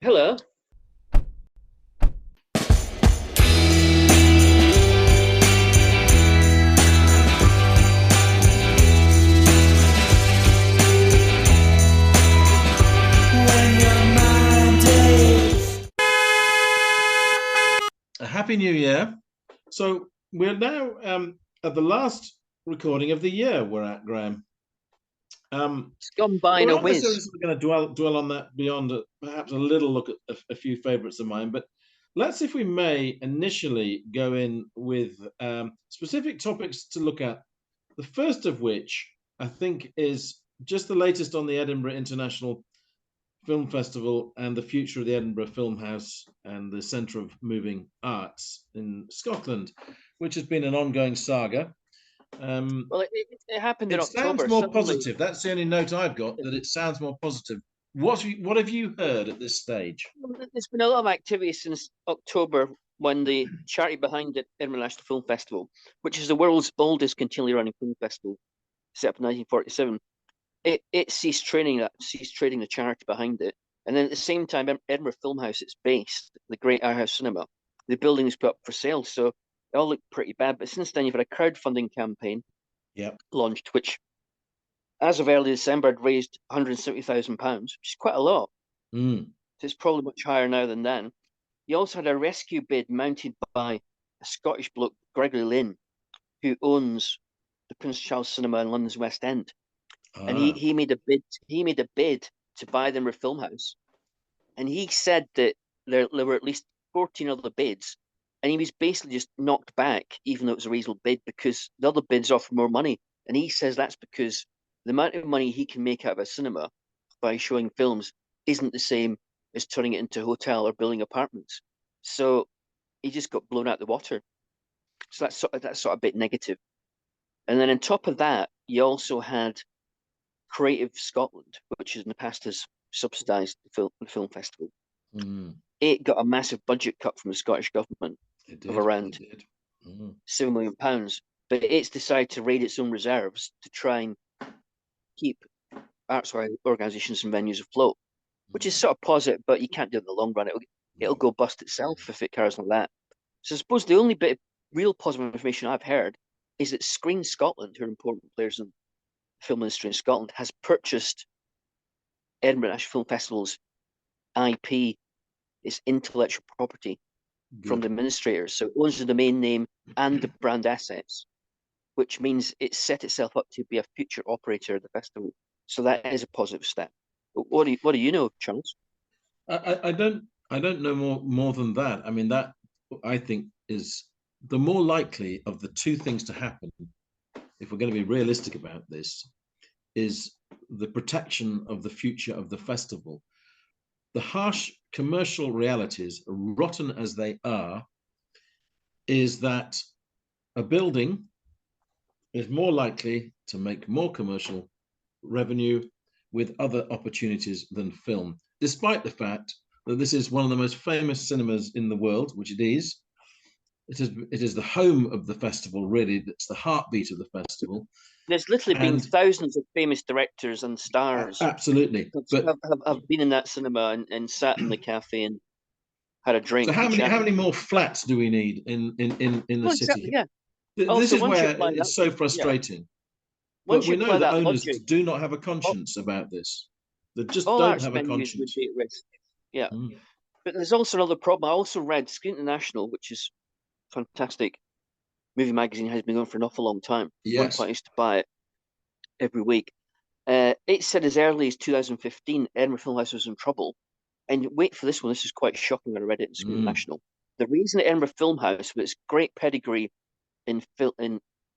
Hello. A happy new year. So we're now at the last recording of the year we're at, Graham. It's gone by We're in a not necessarily whiz. going to dwell on that beyond perhaps a little look at a few favorites of mine, but let's, if we may, initially go in with specific topics to look at. The first of which I think is just the latest on the Edinburgh International Film Festival and the future of the Edinburgh Film House and the Centre of Moving Arts in Scotland, which has been an ongoing saga. Well, it happened in It sounds October. more Suddenly, positive. That's the only note I've got, that it sounds more positive. What have you heard at this stage? there's been a lot of activity since October when the charity behind it, Edinburgh National Film Festival, which is the world's oldest continually running film festival, set up in 1947, it ceased trading the charity behind it. And then at the same time, Edinburgh Film House, it's based, the great art house cinema, the building is put up for sale. So it all looked pretty bad. But since then, you've had a crowdfunding campaign Yep. launched, which as of early December had raised £170,000, which is quite a lot. Mm. So it's probably much higher now than then. You also had a rescue bid mounted by a Scottish bloke, Gregory Lynn, who owns the Prince Charles Cinema in London's West End. And Ah. he made a bid to buy the Edinburgh Film House. And he said that there were at least 14 other bids. And he was basically just knocked back, even though it was a reasonable bid, because the other bids offer more money. And he says that's because the amount of money he can make out of a cinema by showing films isn't the same as turning it into a hotel or building apartments. So he just got blown out the water. So that's sort of a bit negative. And then on top of that, you also had Creative Scotland, which in the past has subsidised the film festival. Mm. It got a massive budget cut from the Scottish government of around £7 million, but it's decided to raid its own reserves to try and keep arts organisations and venues afloat, which is sort of positive, but you can't do it in the long run. It'll go bust itself if it carries on like that. So I suppose the only bit of real positive information I've heard is that Screen Scotland, who are important players in the film industry in Scotland, has purchased Edinburgh National Film Festival's IP, its intellectual property, from the administrators. So it owns the domain name and the brand assets, which means it's set itself up to be a future operator of the festival. So that is a positive step. What do you know, Charles? I don't know more than that. I mean, that I think is the more likely of the two things to happen, if we're going to be realistic about this, is the protection of the future of the festival. The harsh commercial realities, rotten as they are, is that a building is more likely to make more commercial revenue with other opportunities than film, despite the fact that this is one of the most famous cinemas in the world, which it is. It is the home of the festival, really. It's the heartbeat of the festival. There's literally been thousands of famous directors and stars. Absolutely. But have been in that cinema and sat in the cafe and had a drink. So how many more flats do we need in the city? Exactly, yeah. This is where it's so frustrating. But we know that owners do not have a conscience about this. They just don't have a conscience. Would be at risk. Yeah. But there's also another problem. I also read Screen International, which is fantastic movie magazine, has been going for an awful long time. Yes. I used to buy it every week. It said as early as 2015, Edinburgh Film House was in trouble. And wait for this one, this is quite shocking when I read it in Screen International. The reason that Edinburgh Film House, with its great pedigree in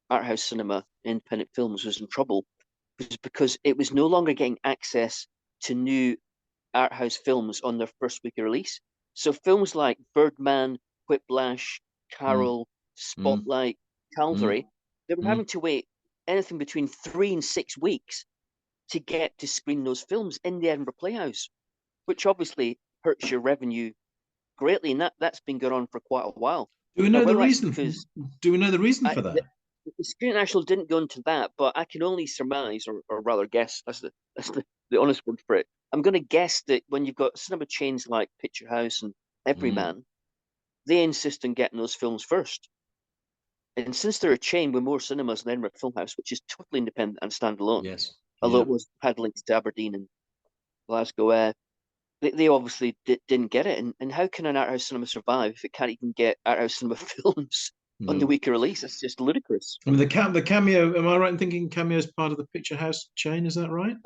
art house cinema, independent films, was in trouble was because it was no longer getting access to new art house films on their first week of release. So films like Birdman, Whiplash, Carol, Spotlight, Calvary, they were having to wait anything between 3 and 6 weeks to get to screen those films in the Edinburgh Playhouse, which obviously hurts your revenue greatly, and that's been going on for quite a while. Do we know the reason? Do we know the reason for that? The Screen International didn't go into that, but I can only surmise, or rather guess. That's the honest word for it. I'm going to guess that when you've got cinema chains like Picture House and Mm, Everyman, they insist on getting those films first. And since they're a chain with more cinemas than Edinburgh Film House, which is totally independent and standalone, yes. although Yeah. it was had links to Aberdeen and Glasgow, they obviously didn't get it. And how can an art house cinema survive if it can't even get art house cinema films on the No. week of release? It's just ludicrous. I mean, the cameo. Am I right in thinking cameo is part of the Picture House chain? Is that right?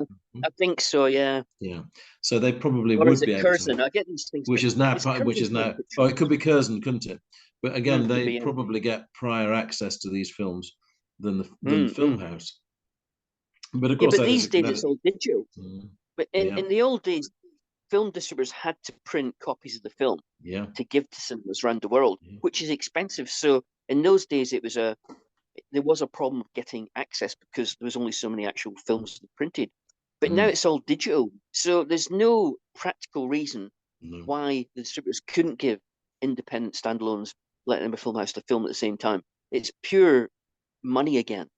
I think so, yeah. Yeah. So they probably Or is would it be able to Curzon? I get these things. which is now It's part, which Curzon is or now, Picture oh, it could House. be Curzon, couldn't it? But again, Could they be, yeah. probably get prior access to these films than the Mm, film mm. house. But of Yeah, course, but that is these days that it's is, all digital. mm, But yeah, in the old days, film distributors had to print copies of the film yeah, to give to cinemas around the world, yeah. which is expensive. So in those days, there was a problem of getting access because there was only so many actual films printed. But now Mm, it's all digital, so there's no practical reason no. why the distributors couldn't give independent standalones, letting them a film house to film at the same time. It's pure money again.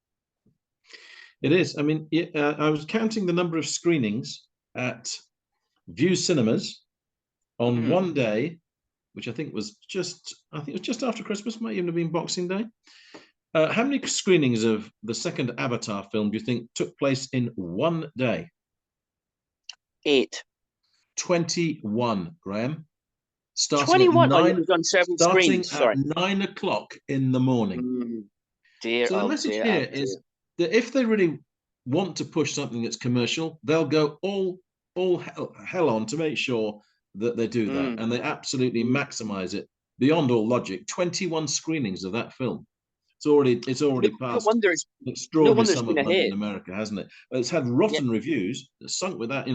It is. I mean, I was counting the number of screenings at View Cinemas on Mm. one day, which I think it was just after Christmas, might even have been Boxing Day. How many screenings of the second Avatar film do you think took place in one day? 8. 21, Graham. Starting at 21. Oh, yeah, it nine, was on several starting screens. at Sorry. 9 o'clock in the morning. Mm. Dear, So the oh message dear, here oh is dear. that if they really want to push something that's commercial, they'll go all hell on to make sure that they do that, Mm. and they absolutely Mm. maximize it beyond all logic. 21 screenings of that film. It's already No passed wonder an no extraordinary wonder it's sum been of a money in hit. America, hasn't it? It's had Yeah. rotten reviews, sunk without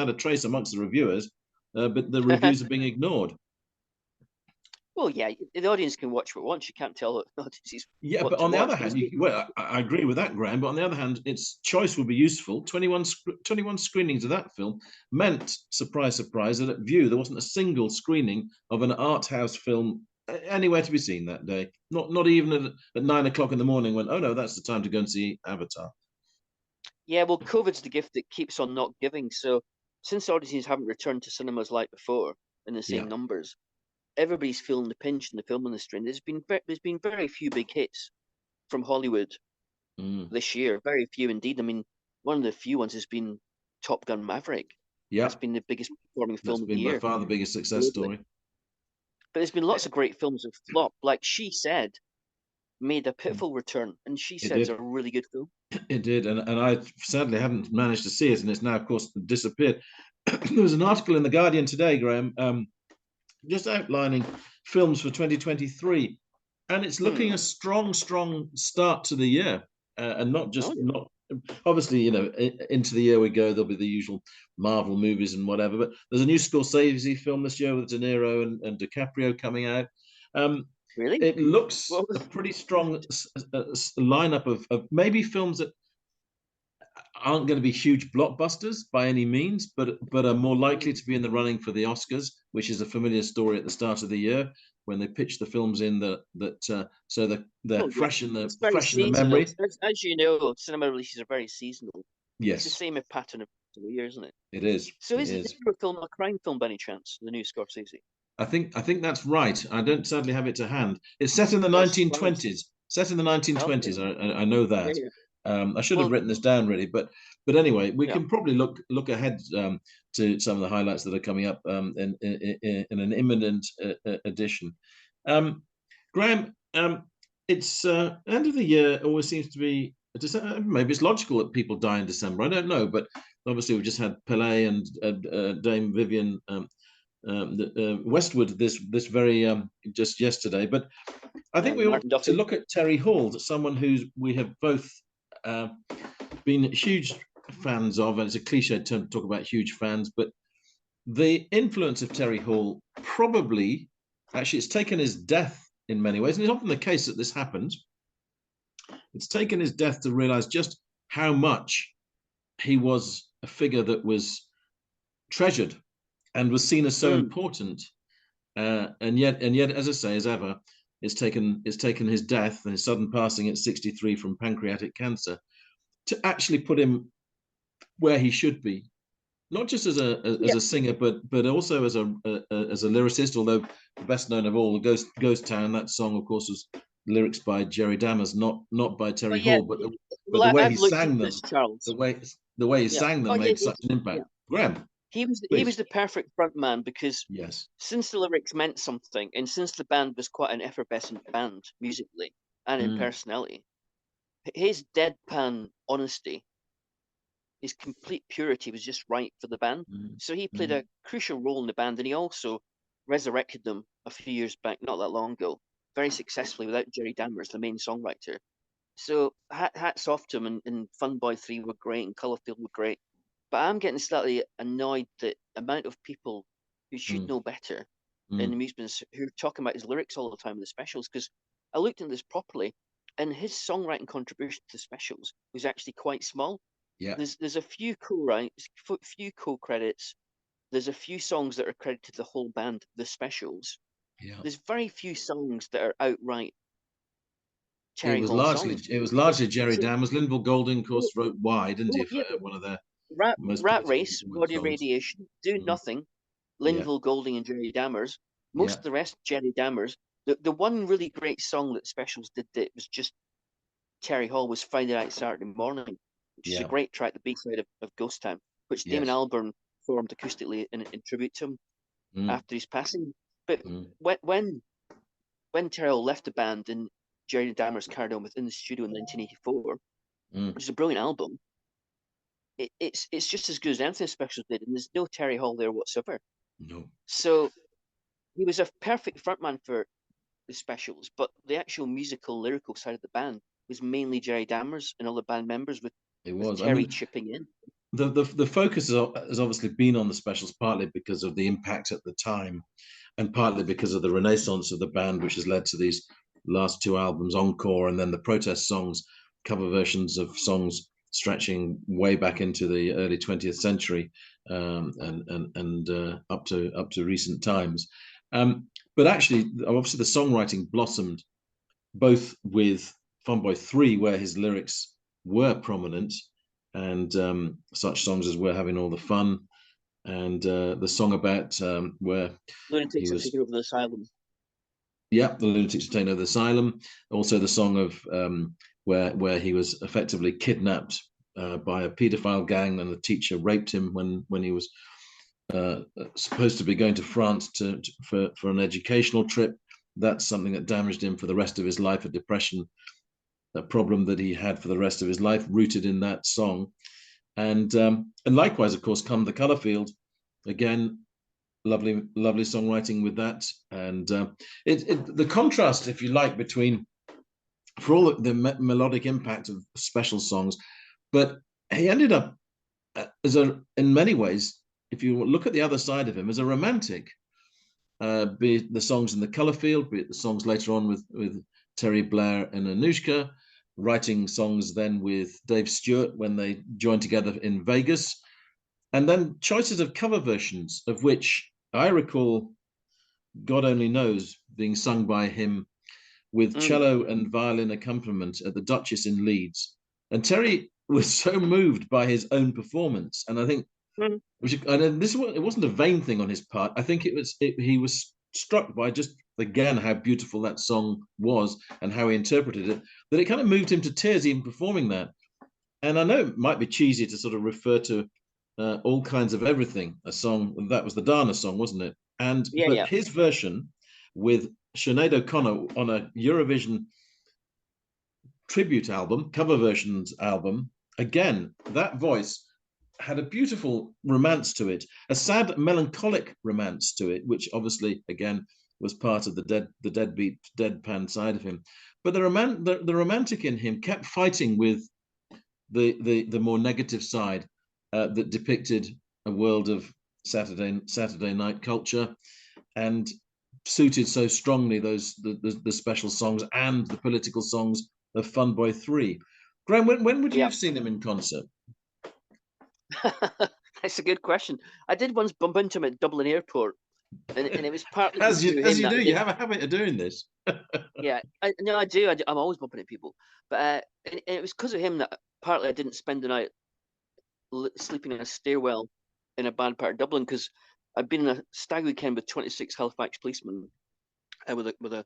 a trace amongst the reviewers, but the reviews are being ignored. Well, yeah, the audience can watch what wants. You can't tell the audiences Yeah, what but to on the other watch. But hand, well, I agree with that, Graham. But on the other hand, its choice would be useful. 21 screenings of that film meant, surprise, surprise, that at View there wasn't a single screening of an art house film anywhere to be seen that day. Not even at 9 o'clock in the morning when, oh no, that's the time to go and see Avatar. yeah, well, COVID's the gift that keeps on not giving. So since audiences haven't returned to cinemas like before in the Yeah. same numbers, everybody's feeling the pinch in the film industry. And there's been very few big hits from Hollywood Mm. this year. Very few indeed. I mean, one of the few ones has been Top Gun Maverick. That's Yeah. been the biggest performing That's film of the been by year far the biggest success globally. story. But there's been lots of great films that flop. Like She Said made a pitiful return, and She It Said's did. a really good film. It did. And I sadly haven't managed to see it. And it's now, of course, disappeared. There was an article in The Guardian today, Graham, just outlining films for 2023. And it's looking Hmm. a strong start to the year. And not Oh just, yeah. not obviously, into the year we go, there'll be the usual Marvel movies and whatever. But there's a new Scorsese film this year with De Niro and DiCaprio coming out. Um, Really? it looks What a was? pretty strong lineup of maybe films that aren't going to be huge blockbusters by any means, but are more likely Hmm. to be in the running for the Oscars, which is a familiar story at the start of the year when they pitch the films in so that they're Well, yeah. It's very fresh in the seasonal. memory. As you know, cinema releases are very seasonal. It's the Yes, same pattern of the year, isn't it? it is. So It is the is. Nero film a crime film by any chance? The new Scorsese? I think that's right. I don't sadly have it to hand. It's set in the What a surprise! 1920s. Set in the 1920s. Okay. I know Yeah, that. yeah. I should have Well, written this down really, but anyway, we yeah. can probably look ahead to some of the highlights that are coming up in an imminent edition. Um, Graham, it's end of the year always seems to be. Maybe it's logical that people die in December. I don't know, but obviously we've just had Pele and Dame Vivian Westwood this very just yesterday. But I think we ought Martin to Duffy. look at Terry Hall, someone who's we have both uh, been huge fans of, and it's a cliche term to talk about huge fans, but the influence of Terry Hall probably actually it's taken his death in many ways, and it's often the case that this happens. It's taken his death to realize just how much he was a figure that was treasured and was seen as so Mm. important. And yet, as I say, as ever, it's taken his death and his sudden passing at 63 from pancreatic cancer to actually put him where he should be not just as a singer, but also as a lyricist. Although the best known of all, the Ghost Town, that song, of course, was lyrics by Jerry Dammers, not by Terry But yeah, Hall, but the well, way he I've looked sang into them, this, Charles. the way he Yeah. sang Oh them yeah, made such an yeah. impact. Graham, He was please. the perfect front man because Yes. since the lyrics meant something, and since the band was quite an effervescent band musically and in Mm, personality, his deadpan honesty, his complete purity was just right for the band. mm, So he played mm, a crucial role in the band, and he also resurrected them a few years back, not that long ago, very successfully without Jerry Dammers, the main songwriter. So hats off to him, and Fun Boy 3 were great, and Colourfield were great. But I'm getting slightly annoyed that amount of people who should mm, know better in mm. the music business who are talking about his lyrics all the time in the specials, because I looked into this properly, and his songwriting contribution to the specials was actually quite small. Yeah. There's a few co-writes, few co-credits. There's a few songs that are credited to the whole band, the specials. Yeah. There's very few songs that are outright It Cherry was Hall largely songs. it was So, largely Jerry so Dammers. Linville Golding, of oh, course, wrote "Why," didn't he, oh, for yeah, but one of their Rat most Rat politically Race, worded Body songs. Radiation, Do Mm, Nothing, yeah, Linville Golding and Jerry Dammers. Most yeah, of the rest, Jerry Dammers. The one really great song that the specials did that was just Cherry Hall was Friday Night, Saturday Morning, which is a yeah. great track, the B-side of Ghost Town, which Damon Yes. Albarn performed acoustically in tribute to him Mm, after his passing. But mm, when Cherry Hall left the band and Jerry Dammers carried on within the studio in 1984, mm. which is a brilliant album, it's just as good as anything special did, and there's no Terry Hall there whatsoever. No. So he was a perfect frontman for the specials, but the actual musical, lyrical side of the band was mainly Jerry Dammers and all the band members It with was. I Terry mean, chipping in. the focus has obviously been on the specials, partly because of the impact at the time, and partly because of the renaissance of the band, which has led to these last two albums, Encore, and then the protest songs, cover versions of songs stretching way back into the early 20th century, and up to recent times. But actually, obviously, the songwriting blossomed both with Funboy 3, where his lyrics were prominent, and such songs as We're Having All the Fun, and the song about where he Lunatics are was, taking over the asylum. yeah, the Lunatics Are Taking Over the Asylum. Also, the song of where he was effectively kidnapped by a paedophile gang, and the teacher raped him when he was supposed to be going to France for an educational trip. That's something that damaged him for the rest of his life, a depression, a problem that he had for the rest of his life, rooted in that song. And likewise, of course, Come the Color Field, again, lovely songwriting with that. And the contrast, if you like, between, for all the melodic impact of special songs, but he ended up in many ways, if you look at the other side of him, as a romantic. Be it the songs in the Color Field, be it the songs later on with Terry Blair and Anushka, writing songs then with Dave Stewart when they joined together in Vegas, and then choices of cover versions, of which I recall God Only Knows being sung by him with Mm, cello and violin accompaniment at the Duchess in Leeds. And Terry was so moved by his own performance, and I think, mm. which, and this it wasn't a vain thing on his part. I think he was struck by just again how beautiful that song was and how he interpreted it, that it kind of moved him to tears even performing that. And I know it might be cheesy to sort of refer to All Kinds of Everything, a song that was the Dana song, wasn't it? And Yeah, but yeah, his version with Sinead O'Connor on a Eurovision tribute album, cover versions album, again, that voice had a beautiful romance to it, a sad, melancholic romance to it, which obviously, again, was part of the deadbeat, deadpan side of him. But the romantic in him kept fighting with the more negative side that depicted a world of Saturday night culture, and suited so strongly the special songs and the political songs of Fun Boy 3. Graham, when would you yeah. have seen him in concert? That's a good question. I did once bump into him at Dublin Airport, and it was partly As through as him you that do, I you did. have a habit of doing this. Yeah, no, I do. I'm always bumping into people, but and it was because of him that partly I didn't spend the night sleeping in a stairwell in a bad part of Dublin because I'd been in a stag weekend with 26 Halifax policemen with a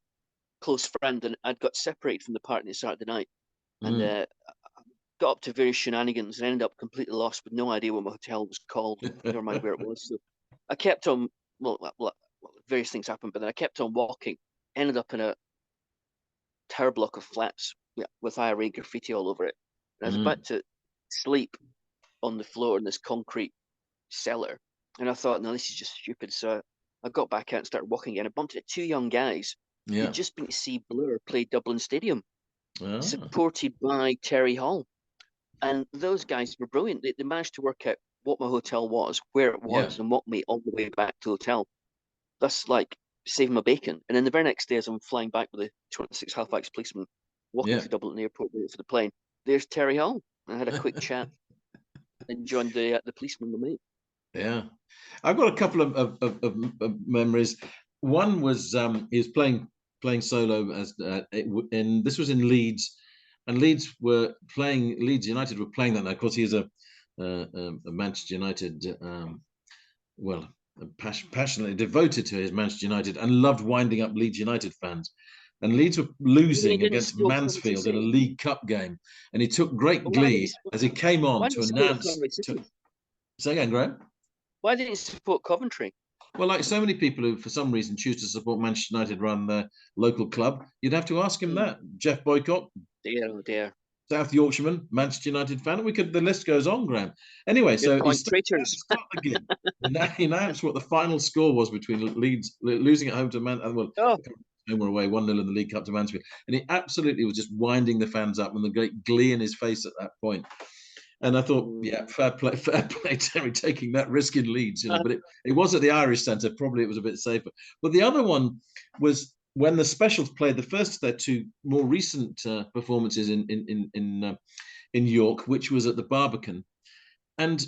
close friend, and I'd got separated from the party on Saturday night, and got up to various shenanigans and ended up completely lost with no idea what my hotel was called, never mind where it was. So I kept on, various things happened, but then I kept on walking, ended up in a tower block of flats with IRA graffiti all over it. And I was about to sleep on the floor in this concrete cellar, and I thought, no, this is just stupid. So I got back out and started walking again. I bumped into two young guys who'd just been to see Blur play Dublin Stadium, supported by Terry Hall. And those guys were brilliant. They managed to work out what my hotel was, where it was, and walk me all the way back to the hotel. Thus, like, saving my bacon. And then the very next day, as I'm flying back with the 26 Halifax policemen, walking to Dublin Airport waiting for the plane, there's Terry Hall. I had a quick chat and joined the policeman with me. Yeah, I've got a couple of memories. One was he was playing solo as this was in Leeds, and Leeds United were playing that night. Of course, he is a Manchester United, passionately devoted to his Manchester United and loved winding up Leeds United fans. And Leeds were losing against Mansfield in a League Cup game, and he took great glee as he came on to announce. Say again, Graham. Why didn't you support Coventry? Well, like so many people who, for some reason, choose to support Manchester United rather than their local club, you'd have to ask him that. Jeff Boycott, dear, oh dear, South Yorkshireman, Manchester United fan. The list goes on, Graham. Anyway, so he started the game. And he announced what the final score was between Leeds losing at home to home or away, 1-0 in the League Cup to Mansfield. And he absolutely was just winding the fans up and the great glee in his face at that point. And I thought, fair play, Terry, taking that risk in Leeds, but it was at the Irish Centre. Probably it was a bit safer. But the other one was when the Specials played the first of their two more recent performances in York, which was at the Barbican. And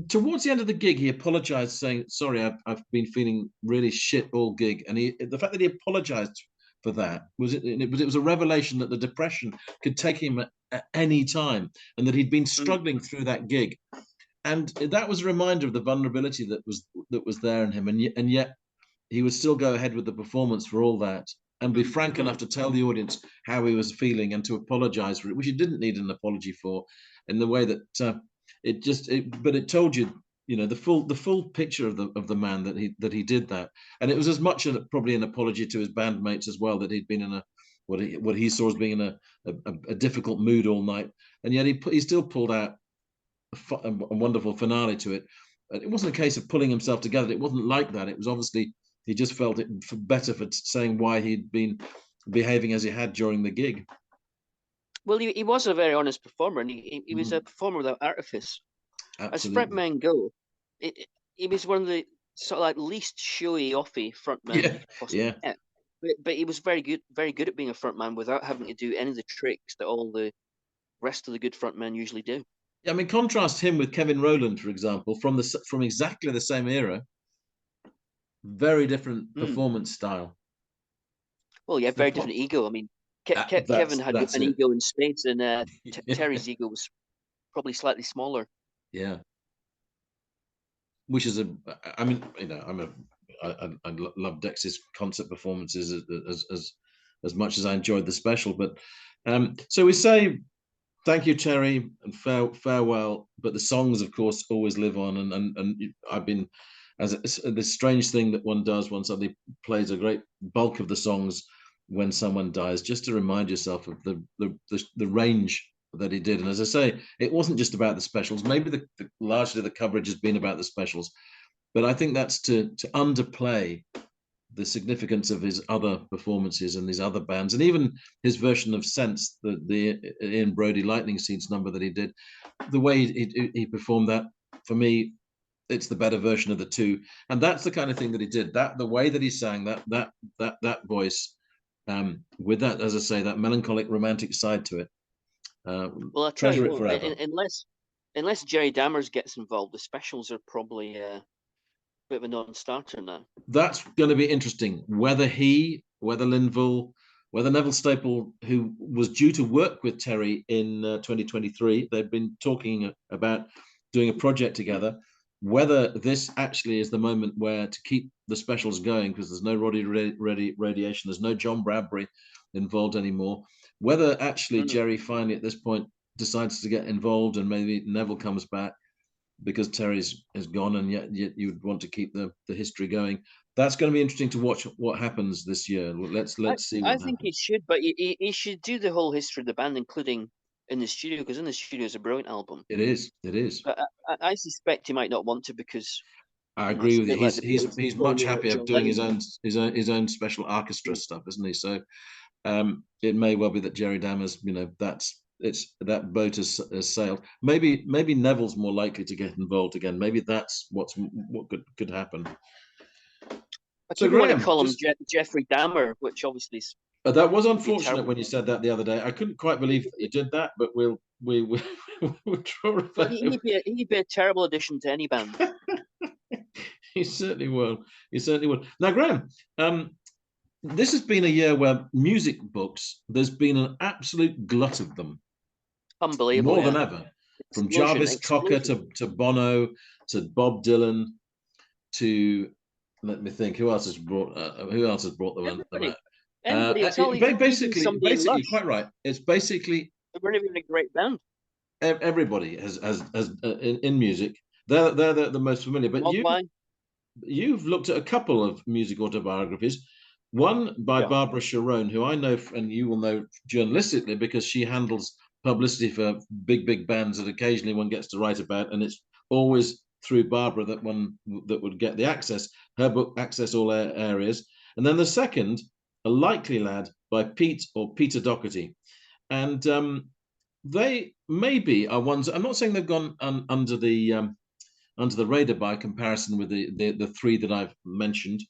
towards the end of the gig, he apologised, saying, "Sorry, I've been feeling really shit all gig." And the fact that he apologised for that was it was a revelation that the depression could take him at any time, and that he'd been struggling through that gig, and that was a reminder of the vulnerability that was there in him, and yet he would still go ahead with the performance for all that and be frank enough to tell the audience how he was feeling and to apologize for it, which he didn't need an apology for, in the way that but it told you, the full picture of the man that he did that. And it was as much probably an apology to his bandmates as well, that he'd been in what he saw as being in a difficult mood all night, and yet he still pulled out a wonderful finale to it. It wasn't a case of pulling himself together. It wasn't like that. It was obviously he just felt it better for saying why he'd been behaving as he had during the gig. Well, he was a very honest performer, and he was a performer without artifice. Absolutely. As frontmen go, he was one of the sort of like least showy, offy frontmen you could possibly get. But he was very good at being a frontman without having to do any of the tricks that all the rest of the good frontmen usually do. Yeah, I mean, contrast him with Kevin Rowland, for example, from exactly the same era. Very different performance style. Well, yeah, very different ego. I mean, Kevin had an ego in spades, and Terry's ego was probably slightly smaller. Yeah. Which is I love Dex's concert performances as much as I enjoyed the special. But so we say thank you, Terry, and farewell. But the songs, of course, always live on. And I've been, this strange thing that one does when somebody plays a great bulk of the songs when someone dies, just to remind yourself of the range that he did. And as I say, it wasn't just about the specials. Maybe largely the coverage has been about the specials, but I think that's to underplay the significance of his other performances and these other bands, and even his version of Sense, the Ian Brody Lightning Seeds number that he did. The way he performed that, for me, it's the better version of the two, and that's the kind of thing that he did. That the way that he sang that voice, with that, as I say, that melancholic, romantic side to it. Well, I tell you what, unless Jerry Dammers gets involved, the specials are probably a bit of a non-starter now. That's going to be interesting. Whether Linville, whether Neville Staple, who was due to work with Terry in 2023, they've been talking about doing a project together. whether this actually is the moment where to keep the specials going, because there's no Roddy radiation, there's no John Bradbury involved anymore. Whether actually Jerry finally at this point decides to get involved, and maybe Neville comes back because Terry's is gone, and yet you'd want to keep the history going. That's going to be interesting to watch what happens this year. Let's see what I happens. think he should, but he should do the whole history of the band, including in the studio, because in the studio is a brilliant album. It is. It is. But I suspect he might not want to, because I it's agree a with you. bit like the He's going much in happier John doing Lennon. his own special orchestra stuff, isn't he? So it may well be that Jerry Dammers, that boat has sailed. Maybe Neville's more likely to get involved again. Maybe that's what could happen. I So keep want to Graham, call him Jeffrey Dahmer, which obviously is that was unfortunate when you said that the other day. I couldn't quite believe that you did that, but we'll draw But he'd be a terrible addition to any band. He certainly will. He certainly will. Now, Graham, this has been a year where music books, there's been an absolute glut of them. Unbelievable. More than ever. From Jarvis Cocker to Bono to Bob Dylan to, let me think, who else has brought them Everybody. out? Basically, quite right. It's basically we're even a great band. Everybody has in music. They're the most familiar. But you've looked at a couple of music autobiographies. One by Barbara Sharon, who I know, and you will know journalistically, because she handles publicity for big bands that occasionally one gets to write about, and it's always through Barbara that would get the access. Her book Access All Areas. And then the second, A Likely Lad by Peter Doherty. And they maybe are ones. I'm not saying they've gone under the radar by comparison with the three that I've mentioned,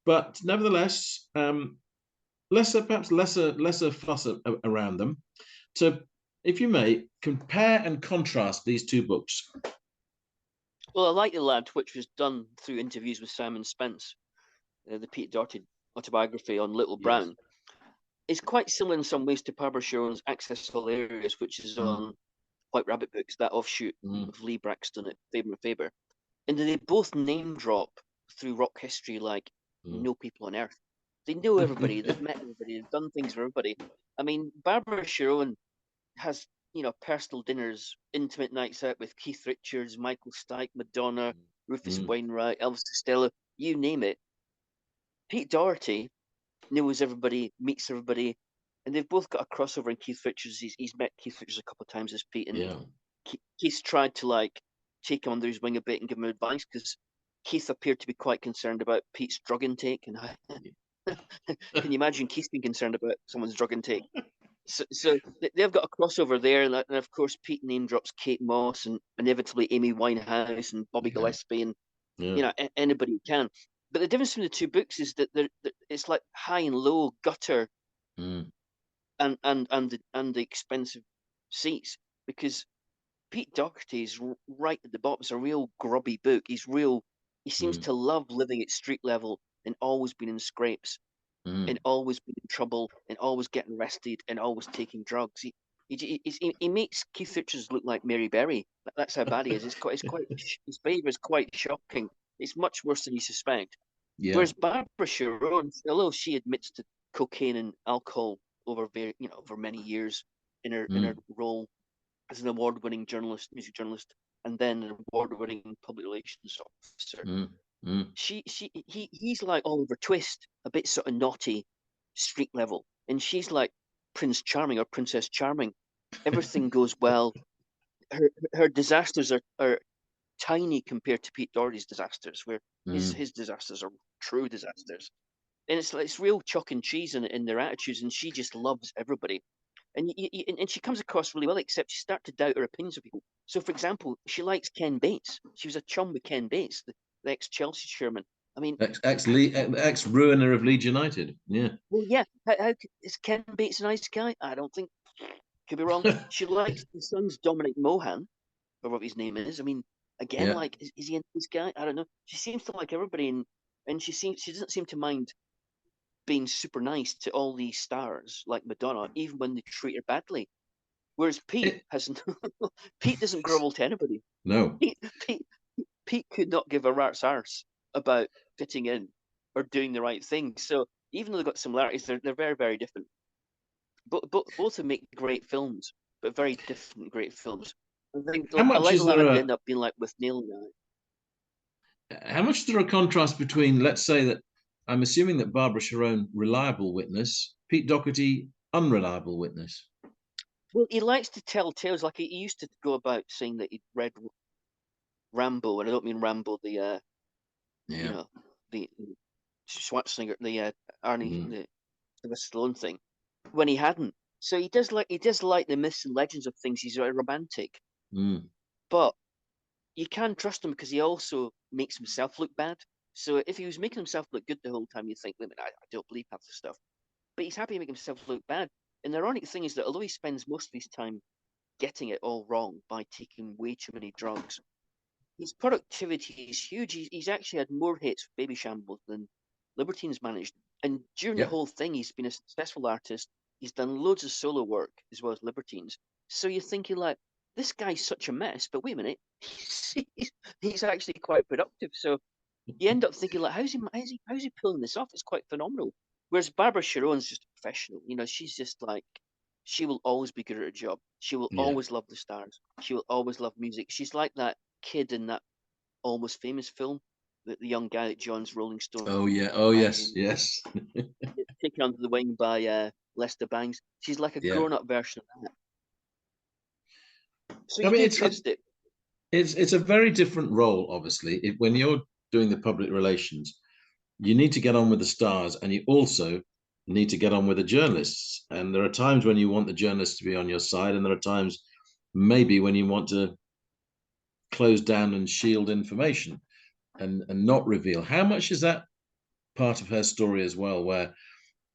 but nevertheless, perhaps lesser fuss around them. So, if you may, compare and contrast these two books. Well, I Like the Lad, which was done through interviews with Simon Spence, the Pete Doherty autobiography on Little Brown, is quite similar in some ways to Barbara Sharon's Access All Areas, which is on White Rabbit Books, that offshoot of Lee Braxton at Faber and Faber. And they both name drop through rock history like no people on earth. They know everybody, they've met everybody, they've done things for everybody. I mean, Barbara Sharon has, personal dinners, intimate nights out with Keith Richards, Michael Stipe, Madonna, Rufus Wainwright, Elvis Costello, you name it. Pete Doherty knows everybody, meets everybody, and they've both got a crossover in Keith Richards. He's met Keith Richards a couple of times as Pete, and Keith's tried to take him under his wing a bit and give him advice, because Keith appeared to be quite concerned about Pete's drug intake. And can you imagine Keith being concerned about someone's drug intake? So they've got a crossover there, and of course Pete name drops Kate Moss and inevitably Amy Winehouse and Bobby Gillespie and anybody who can. But the difference between the two books is that it's like high and low, gutter, and the expensive seats, because Pete Doherty's right at the bottom. It's a real grubby book. He seems to love living at street level and always being in scrapes and always being in trouble and always getting arrested and always taking drugs. He makes Keith Richards look like Mary Berry. That's how bad he is. His behavior is quite shocking. It's much worse than you suspect. Yeah. Whereas Barbara Sharon, although she admits to cocaine and alcohol over many years in her role as an award-winning music journalist, and then an award-winning public relations officer, he's like Oliver Twist, a bit sort of naughty, street level, and she's like Prince Charming or Princess Charming. Everything goes well. Her disasters are tiny compared to Pete Doherty's disasters, where his disasters are true disasters, and it's real chalk and cheese in their attitudes, and she just loves everybody, and she comes across really well, except you start to doubt her opinions of people. So, for example, she likes Ken Bates. She was a chum with Ken Bates, the ex-Chelsea chairman. I mean, ex-ruiner of Leeds United. Yeah. Well, yeah. How is Ken Bates a nice guy? I don't think. Could be wrong. She likes the son's Dominic Mohan, or what his name is. I mean, again, is he a nice guy? I don't know. She seems to like everybody, and she doesn't seem to mind being super nice to all these stars like Madonna, even when they treat her badly. Whereas Pete Pete doesn't grovel to anybody. No. Pete could not give a rat's arse about fitting in or doing the right thing. So even though they've got similarities, they're very, very different. But both of them make great films, but very different great films. I think How I much like the is there Lamb a end up being like with Neil now. how much is there a contrast between, let's say that I'm assuming that Barbara Sharon, reliable witness, Pete Doherty, unreliable witness. Well, he likes to tell tales. Like he used to go about saying that he'd read Rambo, and I don't mean Rambo the you Yeah. know the Schwarzenegger, the Arnie, Mm, the Stallone thing, when he hadn't. So he does like the myths and legends of things. He's a romantic, mm. but you can trust him because he also makes himself look bad. So if he was making himself look good the whole time, you think, wait a minute, I don't believe half the stuff. But he's happy to make himself look bad. And the ironic thing is that although he spends most of his time getting it all wrong by taking way too many drugs, his productivity is huge. He's actually had more hits for Baby Shambles than Libertines managed. And during the Yep. whole thing, he's been a successful artist. He's done loads of solo work as well as Libertines. So you're thinking like, this guy's such a mess, but wait a minute, he's actually quite productive. So you end up thinking like, how's he pulling this off? It's quite phenomenal. Whereas Barbara Sharon's just a professional. You know, she's just like, she will always be good at her job. She will Yeah. always love the stars. She will always love music. She's like that kid in that Almost Famous film, the young guy that joins Rolling Stone Oh yeah. Oh yes. magazine, Yes. taken under the wing by Lester Bangs. She's like a Yeah. grown-up version of that. So I you mean, do it's trust it. it's a very different role, obviously. When you're doing the public relations, you need to get on with the stars, and you also need to get on with the journalists. And there are times when you want the journalists to be on your side, and there are times maybe when you want to close down and shield information and not reveal. How much is that part of her story as well, where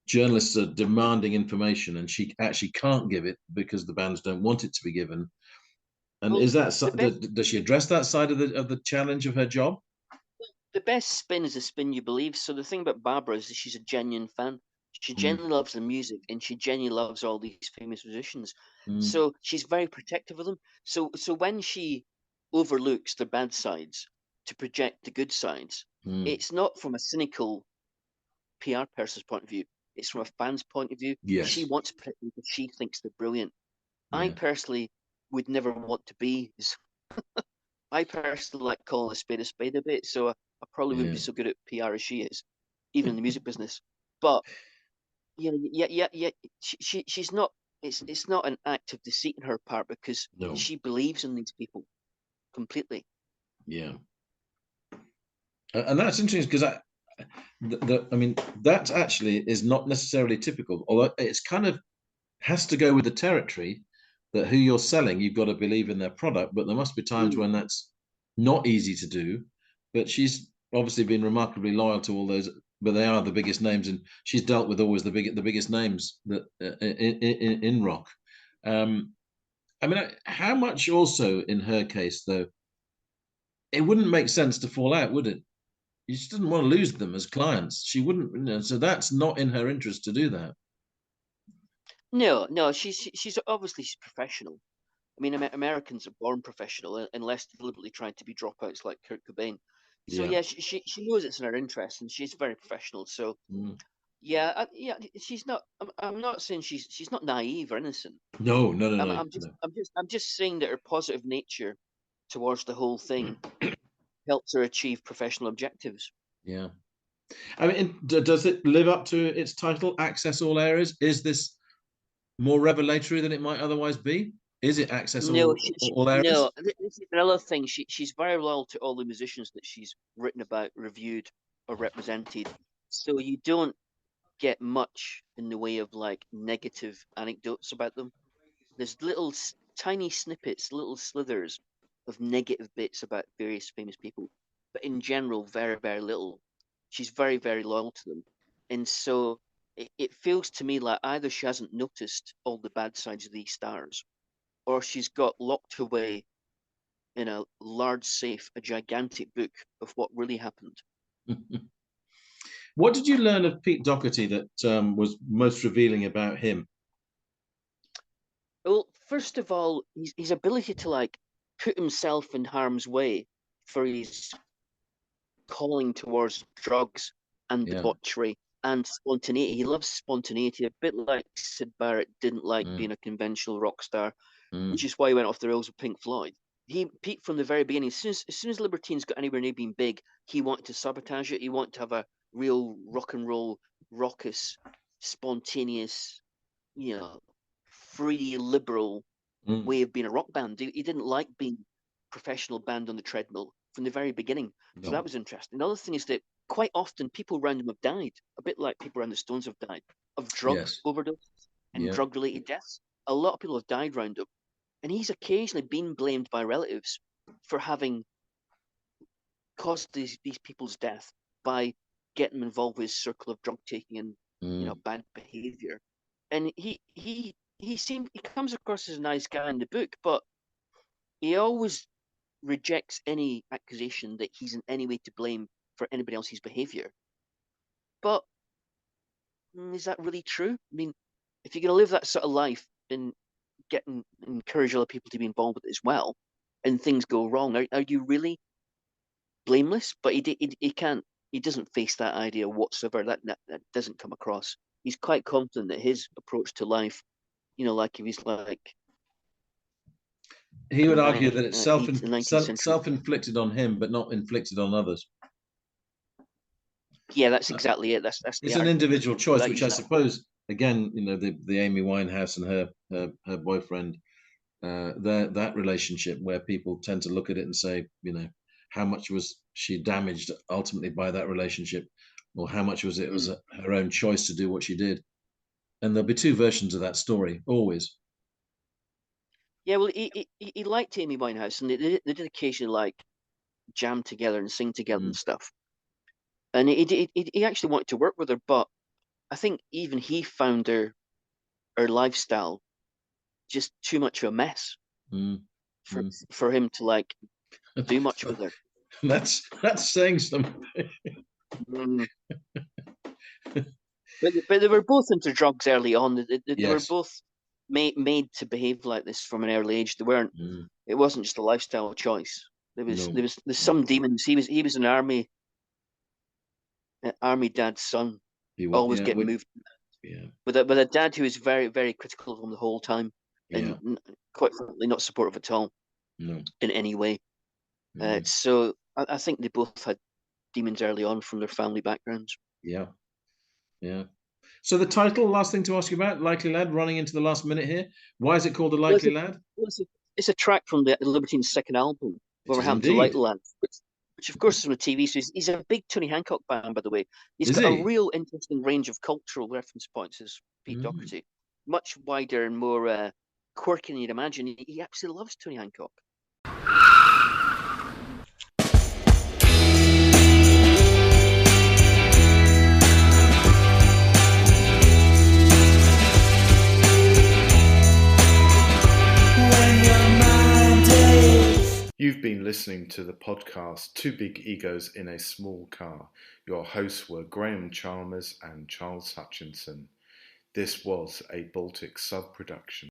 journalists are demanding information and she actually can't give it because the bands don't want it to be given? And Well, is that the best does she address that side of the challenge of her job? the best spin is the spin you believe. So the thing about Barbara is that she's a genuine fan. She Mm, genuinely loves the music and she genuinely loves all these famous musicians. mm, So she's very protective of them. So when she overlooks the bad sides to project the good sides, mm. it's not from a cynical PR person's point of view. It's from a fan's point of view. She Yes. wants to protect them because she thinks they're brilliant. I Yeah. personally would never want to be. I personally like calling a spade a bit, so I probably wouldn't Yeah. be so good at PR as she is, even in the music business. But yeah. She's not. It's not an act of deceit on her part because No. she believes in these people completely. Yeah. And that's interesting because I mean, that actually is not necessarily typical, although it's kind of has to go with the territory that who you're selling, you've got to believe in their product, but there must be times Mm. when that's not easy to do. But she's obviously been remarkably loyal to all those, but they are the biggest names, and she's dealt with always the biggest names that in rock. Um, I mean, how much also in her case though, it wouldn't make sense to fall out, would it? You just didn't want to lose them as clients. She wouldn't, so that's not in her interest to do that. No, she's obviously she's professional. I mean, Americans are born professional unless deliberately trying to be dropouts like Kurt Cobain. So Yeah. yeah, she knows it's in her interest, and she's very professional. So Mm. yeah, she's not. I'm not saying she's not naive or innocent. No, no, no, I'm no, I'm just no. I'm just saying that her positive nature towards the whole thing helps her achieve professional objectives. Yeah. I mean, does it live up to its title, Access All Areas? Is this more revelatory than it might otherwise be? Is it Access No, all no. areas? This is another thing. She's very loyal to all the musicians that she's written about, reviewed, or represented. So you don't get much in the way of like negative anecdotes about them. There's little tiny snippets, little slithers of negative bits about various famous people, but in general, very, very little. She's very, very loyal to them. And so it feels to me like either she hasn't noticed all the bad sides of these stars, or she's got locked away in a large safe, a gigantic book of what really happened. What did you learn of Pete Doherty that was most revealing about him? Well, first of all, his ability to like put himself in harm's way for his calling towards drugs and Yeah. debauchery and spontaneity. He loves spontaneity, a bit like Syd Barrett didn't like Mm. being a conventional rock star, which Mm. is why he went off the rails with Pink Floyd. He peaked from the very beginning. As soon as Libertines got anywhere near being big, he wanted to sabotage it. He wanted to have a real rock and roll, raucous, spontaneous, free, liberal Mm. way of being a rock band. He didn't like being a professional band on the treadmill from the very beginning. So that No. was interesting. Another thing is that quite often people around him have died, a bit like people around the Stones have died, of drug Yes. overdoses and Yeah. drug-related deaths. A lot of people have died around him. And he's occasionally been blamed by relatives for having caused these people's death by getting them involved with his circle of drug taking and Mm. bad behavior. And he comes across as a nice guy in the book, but he always rejects any accusation that he's in any way to blame for anybody else's behavior. But is that really true? I mean, if you're going to live that sort of life and encourage other people to be involved with it as well, and things go wrong, are you really blameless? But he can't. He doesn't face that idea whatsoever. That doesn't come across. He's quite confident that his approach to life, like he was like He a, would argue that it's 19th century. self-inflicted on him, but not inflicted on others. Yeah, that's exactly it. That's the It's an argument. individual choice, Without which I using that. suppose, again, the Amy Winehouse and her boyfriend, that relationship where people tend to look at it and say, how much was she damaged ultimately by that relationship, or how much was it was her own choice to do what she did. And there'll be two versions of that story always. Yeah, well, he liked Amy Winehouse, and they did occasionally like jam together and sing together Mm. and stuff. And he actually wanted to work with her, but I think even he found her lifestyle just too much of a mess Mm. for Mm. for him to like do much with her. That's saying something. Mm. But they were both into drugs early on. They were Yes. both made to behave like this from an early age. They weren't. Mm. It wasn't just a lifestyle choice. There was No. there was there's some demons. He was an army dad's son, He was. always Yeah. getting moved Yeah. with a dad who was very very critical of him the whole time, Yeah. and quite frankly not supportive at all No. in any way. Mm. So I think they both had demons early on from their family backgrounds. Yeah. Yeah. So the title, last thing to ask you about, Likely Lad, running into the last minute here. Why is it called The Well, it's Likely a, Lad? well, it's a track from the Libertines' second album, It Whatever is Happened to Light indeed. Land, which of course is from a TV. So he's a big Tony Hancock fan, by the way. He's Is got a he? real interesting range of cultural reference points as Pete Mm. Doherty, much wider and more quirky than you'd imagine. He absolutely loves Tony Hancock. You've been listening to the podcast Two Big Egos in a Small Car. Your hosts were Graham Chalmers and Charles Hutchinson. This was a Baltic sub-production.